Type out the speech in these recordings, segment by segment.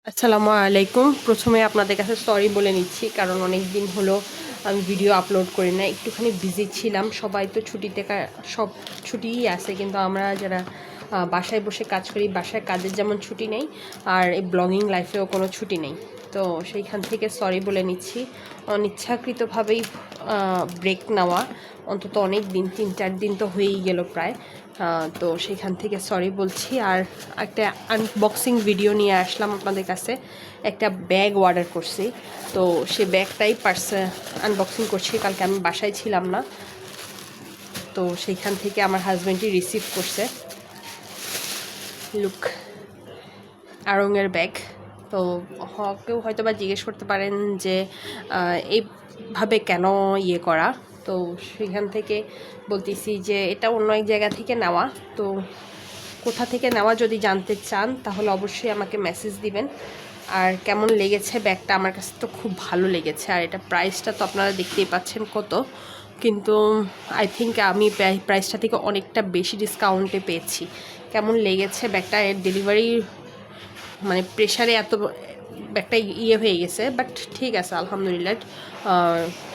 আসসালামু আলাইকুম। প্রথমে আপনাদের কাছে সরি বলে নিচ্ছি, কারণ অনেক দিন হলো আমি ভিডিও আপলোড করি না। একটুখানি বিজি ছিলাম। সবাই তো ছুটিতে সব ছুটিই আছে, কিন্তু আমরা যারা বাসায় বসে কাজ করি, বাসায় কাজের যেমন ছুটি নেই, আর এই ব্লগিং লাইফেও কোনো ছুটি নেই। তো সেইখান থেকে সরি বলে নিচ্ছি। অনিচ্ছাকৃতভাবেই ব্রেক নেওয়া, অন্তত অনেক দিন, 3-4 দিন তো হয়েই গেল প্রায়। তো সেইখান থেকে সরি বলছি। আর একটা আনবক্সিং ভিডিও নিয়ে আসলাম আপনাদের কাছে। একটা ব্যাগ অর্ডার করছি, তো সে ব্যাগটাই আনবক্সিং করছি। কালকে আমি বাসায় ছিলাম না, তো সেইখান থেকে আমার হাজব্যান্ডই রিসিভ করছে। লুক, আড়ংয়ের ব্যাগ। তো কেউ হয়তো বা জিজ্ঞেস করতে পারেন যে এইভাবে কেন করা। তো সেখান থেকে বলতেছি যে এটা অন্য এক জায়গা থেকে নেওয়া। তো কোথা থেকে নেওয়া যদি জানতে চান তাহলে অবশ্যই আমাকে মেসেজ দিবেন। আর কেমন লেগেছে ব্যাগটা, আমার কাছে তো খুব ভালো লেগেছে। আর এটা প্রাইসটা তো আপনারা দেখতেই পাচ্ছেন কত, কিন্তু আই থিঙ্ক আমি প্রাইসটা থেকে অনেকটা বেশি ডিসকাউন্টে পেয়েছি। কেমন লেগেছে ব্যাগটা, এর ডেলিভারি মানে প্রেশারে এত ব্যাগটা হয়ে গেছে, বাট ঠিক আছে আলহামদুলিল্লাহ।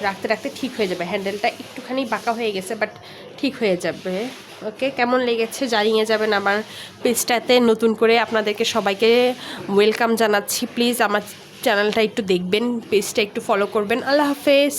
রাখতে রাখতে ঠিক হয়ে যাবে। হ্যান্ডেলটা একটুখানি বাঁকা হয়ে গেছে, বাট ঠিক হয়ে যাবে। ওকে, কেমন লেগেছে জানিয়ে যাবেন আমার পেজটাতে। নতুন করে আপনাদেরকে সবাইকে ওয়েলকাম জানাচ্ছি। প্লিজ আমার চ্যানেলটা একটু দেখবেন, পেজটা একটু ফলো করবেন। আল্লাহ হাফেজ।